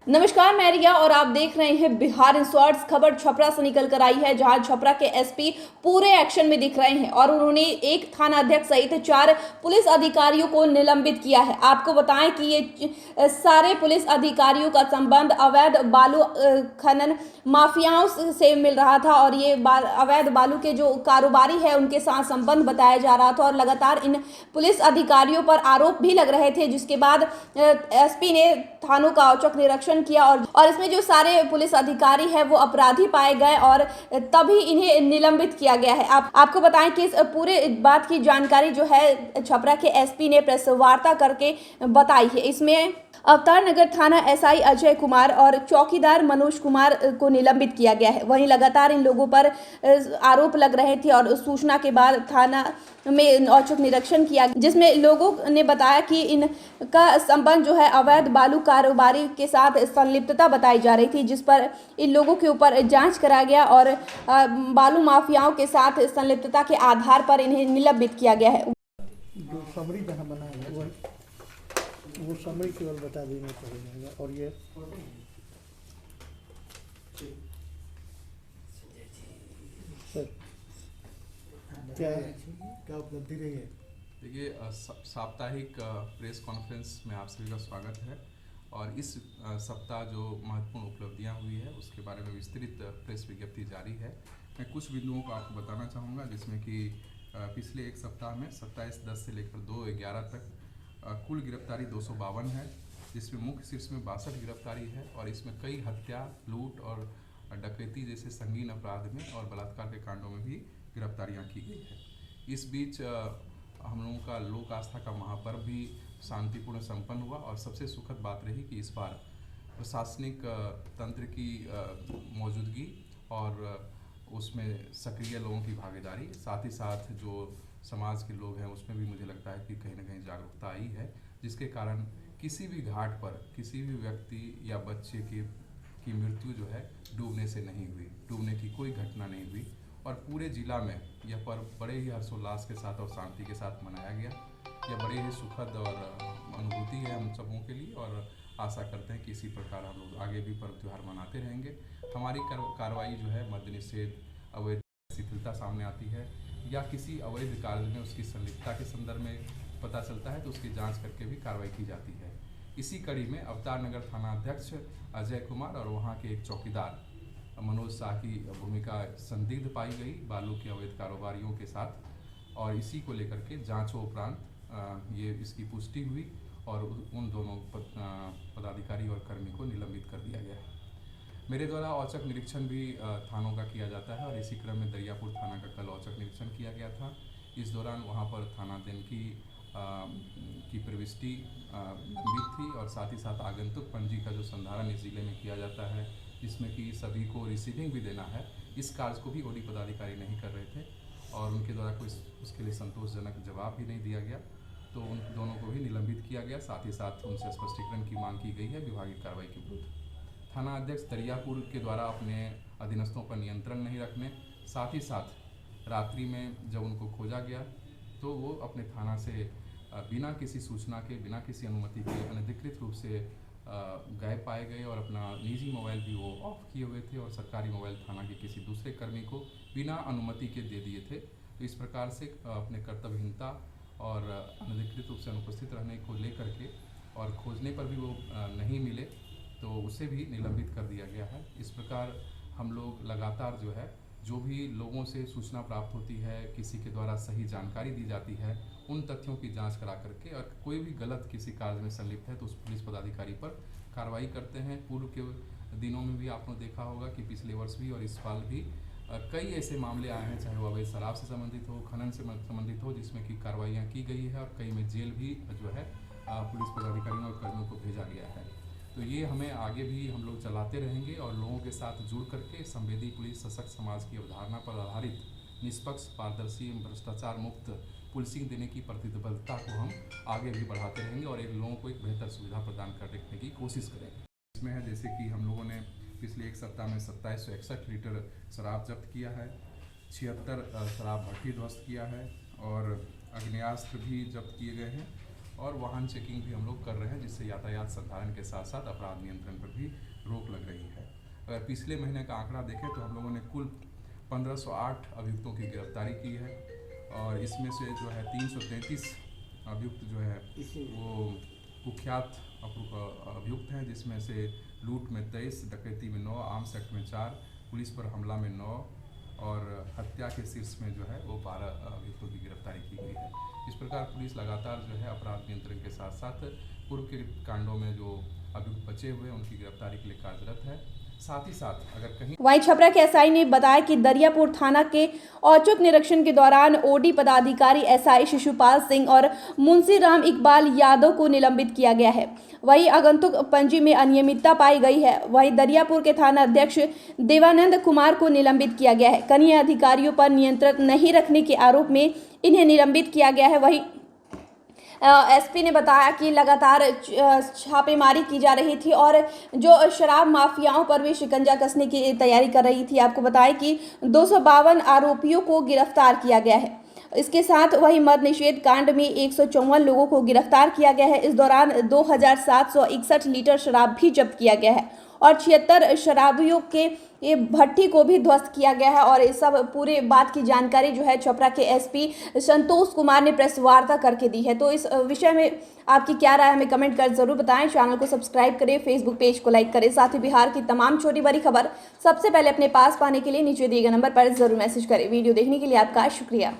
नमस्कार, मैं रिया और आप देख रहे हैं बिहार इन शॉर्ट्स। खबर छपरा से निकल कर आई है, जहां छपरा के एसपी पूरे एक्शन में दिख रहे हैं और उन्होंने एक थाना अध्यक्ष सहित 4 पुलिस अधिकारियों को निलंबित किया है। आपको बताएं कि ये सारे पुलिस अधिकारियों का संबंध अवैध बालू खनन माफियाओं से मिल रहा था और ये अवैध बालू के जो कारोबारी है उनके साथ संबंध बताया जा रहा था और लगातार इन पुलिस अधिकारियों पर आरोप भी लग रहे थे, जिसके बाद एसपी ने थानों का औचक निरीक्षण किया और इसमें जो सारे पुलिस अधिकारी हैं वो अपराधी पाए गए और तभी इन्हें निलंबित किया गया है। आपको बताएं कि इस पूरे बात की जानकारी जो है छपरा के एसपी ने प्रेस वार्ता करके बताई है। इसमें अवतार नगर थाना एसआई अजय कुमार और चौकीदार मनोज कुमार को निलंबित किया गया है। वहीं लगातार इन लोगों पर आरोप लग रहे थे और सूचना के बाद थाना में औचक निरीक्षण किया, जिसमें लोगों ने बताया कि इनका संबंध जो है अवैध बालू कारोबारी के साथ संलिप्तता बताई जा रही थी, जिस पर इन लोगों के ऊपर जांच करा गया और बालू माफियाओं के साथ संलिप्तता के आधार पर इन्हें निलंबित किया गया है। जो समरी जहाँ बना है वो समरी केवल बता देने को हो जाएगा। और ये सर क्या उपलब्धि रही है? देखिए, साप्ताहिक प्रेस कॉन्फ्रेंस में आप सभी का स्वागत है और इस सप्ताह जो महत्वपूर्ण उपलब्धियां हुई है उसके बारे में विस्तृत प्रेस विज्ञप्ति जारी है। मैं कुछ बिंदुओं को आपको बताना चाहूँगा, जिसमें कि पिछले एक सप्ताह में 27/10 से लेकर 2/11 तक कुल गिरफ्तारी 252 है, जिसमें मुख्य शीर्ष में 62 गिरफ्तारी है और इसमें कई हत्या, लूट और डकैती जैसे संगीन अपराध में और बलात्कार के कांडों में भी गिरफ्तारियां की गई है। इस बीच हम लोगों का लोक आस्था का महापर्व भी शांतिपूर्ण संपन्न हुआ और सबसे सुखद बात रही कि इस बार प्रशासनिक तंत्र की मौजूदगी और उसमें सक्रिय लोगों की भागीदारी, साथ ही साथ जो समाज के लोग हैं उसमें भी मुझे लगता है कि कहीं ना कहीं जागरूकता आई है, जिसके कारण किसी भी घाट पर किसी भी व्यक्ति या बच्चे की मृत्यु जो है डूबने से नहीं हुई, डूबने की कोई घटना नहीं हुई और पूरे जिला में यह पर्व बड़े ही हर्षोल्लास के साथ और शांति के साथ मनाया गया। यह बड़े ही सुखद और अनुभूति है हम सबों के लिए और आशा करते हैं कि इसी प्रकार हम लोग आगे भी पर्व त्यौहार मनाते रहेंगे। हमारी कार्रवाई जो है मद्य निषेध, अवैध शिथिलता सामने आती है या किसी अवैध कार्य में उसकी संलिप्तता के संदर्भ में पता चलता है तो उसकी जांच करके भी कार्रवाई की जाती है। इसी कड़ी में अवतार नगर थाना अध्यक्ष अजय कुमार और वहाँ के एक चौकीदार मनोज शाह की भूमिका संदिग्ध पाई गई बालू के अवैध कारोबारियों के साथ और इसी को लेकर के जांचों उपरांत ये इसकी पुष्टि हुई और उन दोनों पदाधिकारी और कर्मी को निलंबित कर दिया गया है। मेरे द्वारा औचक निरीक्षण भी थानों का किया जाता है और इसी क्रम में दरियापुर थाना का कल औचक निरीक्षण किया गया था। इस दौरान वहाँ पर थाना देनकी की प्रविष्टि लंबित थी और साथ ही साथ आगंतुक पंजी का जो संधारण इस जिले में किया जाता है, जिसमें कि सभी को रिसीविंग भी देना है, इस कार्य को भी ओडी पदाधिकारी नहीं कर रहे थे और उनके द्वारा कोई उसके लिए संतोषजनक जवाब भी नहीं दिया गया, तो उन दोनों को भी निलंबित किया गया। साथ ही साथ उनसे स्पष्टीकरण की मांग की गई है विभागीय कार्रवाई के विरुद्ध। थाना अध्यक्ष दरियापुर के द्वारा अपने अधीनस्थों पर नियंत्रण नहीं रखने, साथ ही साथ रात्रि में जब उनको खोजा गया तो वो अपने थाना से बिना किसी सूचना के, बिना किसी अनुमति के अनधिकृत रूप से गायब पाए गए और अपना निजी मोबाइल भी वो ऑफ किए हुए थे और सरकारी मोबाइल थाना के किसी दूसरे कर्मी को बिना अनुमति के दे दिए थे। तो इस प्रकार से अपने कर्तव्यहीनता और अनधिकृत रूप से अनुपस्थित रहने को लेकर के और खोजने पर भी वो नहीं मिले तो उसे भी निलंबित कर दिया गया है। इस प्रकार हम लोग लगातार जो है जो भी लोगों से सूचना प्राप्त होती है, किसी के द्वारा सही जानकारी दी जाती है, उन तथ्यों की जांच करा करके और कोई भी गलत किसी कार्य में संलिप्त है तो उस पुलिस पदाधिकारी पर कार्रवाई करते हैं। पूर्व के दिनों में भी आपने देखा होगा कि पिछले वर्ष भी और इस साल भी कई ऐसे मामले आए हैं, चाहे वो अवैध शराब से संबंधित हो, खनन से संबंधित हो, जिसमें कि कार्रवाइयाँ की गई है और कई में जेल भी जो है पुलिस पदाधिकारियों और कर्मियों को भेजा गया है। तो ये हमें आगे भी हम लोग चलाते रहेंगे और लोगों के साथ जुड़ करके संवेदी पुलिस सशक्त समाज की अवधारणा पर आधारित निष्पक्ष, पारदर्शी एवं भ्रष्टाचार मुक्त पुलिसिंग देने की प्रतिबद्धता को हम आगे भी बढ़ाते रहेंगे और एक लोगों को एक बेहतर सुविधा प्रदान करने की कोशिश करेंगे। इसमें है जैसे कि हम लोगों ने पिछले एक सप्ताह में 2761 लीटर शराब जब्त किया है, 76 शराब भट्टी ध्वस्त किया है और आग्नेयास्त्र भी जब्त किए गए हैं और वाहन चेकिंग भी हम लोग कर रहे हैं, जिससे यातायात संधारण के साथ साथ अपराध नियंत्रण पर भी रोक लग रही है। अगर पिछले महीने का आंकड़ा देखें तो हम लोगों ने कुल 1508 अभियुक्तों की गिरफ्तारी की है और इसमें से जो है 333 अभियुक्त जो है वो कुख्यात अभियुक्त हैं, जिसमें से लूट में 23, डकैती में 9, आर्म्स एक्ट में 4, पुलिस पर हमला में 9 और हत्या के शीर्ष में जो है वो 12 अभियुक्तों की गिरफ्तारी की गई है। इस प्रकार पुलिस लगातार जो है अपराध नियंत्रण के साथ साथ पूर्व के कांडों में जो अभियुक्त बचे हुए हैं उनकी गिरफ्तारी के लिए कार्यरत है। साथ ही साथ अगर कहीं वहीं छपरा के एसआई ने बताया कि दरियापुर थाना के औचक निरीक्षण के दौरान ओडी पदाधिकारी एसआई शिशुपाल सिंह और मुंशीराम इकबाल यादव को निलंबित किया गया है। वहीं आगंतुक पंजी में अनियमितता पाई गई है। वहीं दरियापुर के थाना अध्यक्ष देवानंद कुमार को निलंबित किया गया है। कनीय अधिकारियों पर नियंत्रण नहीं रखने के आरोप में इन्हें निलंबित किया गया है। वहीं एसपी ने बताया कि लगातार छापेमारी की जा रही थी और जो शराब माफियाओं पर भी शिकंजा कसने की तैयारी कर रही थी। आपको बताएं कि 252 आरोपियों को गिरफ्तार किया गया है। इसके साथ वही मद निषेध कांड में 154 लोगों को गिरफ्तार किया गया है। इस दौरान 2761 लीटर शराब भी जब्त किया गया है और 76 शराबियों के ये भट्टी को भी ध्वस्त किया गया है। और इस सब पूरे बात की जानकारी जो है छपरा के एसपी संतोष कुमार ने प्रेस वार्ता करके दी है। तो इस विषय में आपकी क्या राय हमें कमेंट कर जरूर बताएं। चैनल को सब्सक्राइब करें, फेसबुक पेज को लाइक करें। साथ ही बिहार की तमाम छोटी बड़ी खबर सबसे पहले अपने पास पाने के लिए नीचे दिए गए नंबर पर जरूर मैसेज करें। वीडियो देखने के लिए आपका शुक्रिया।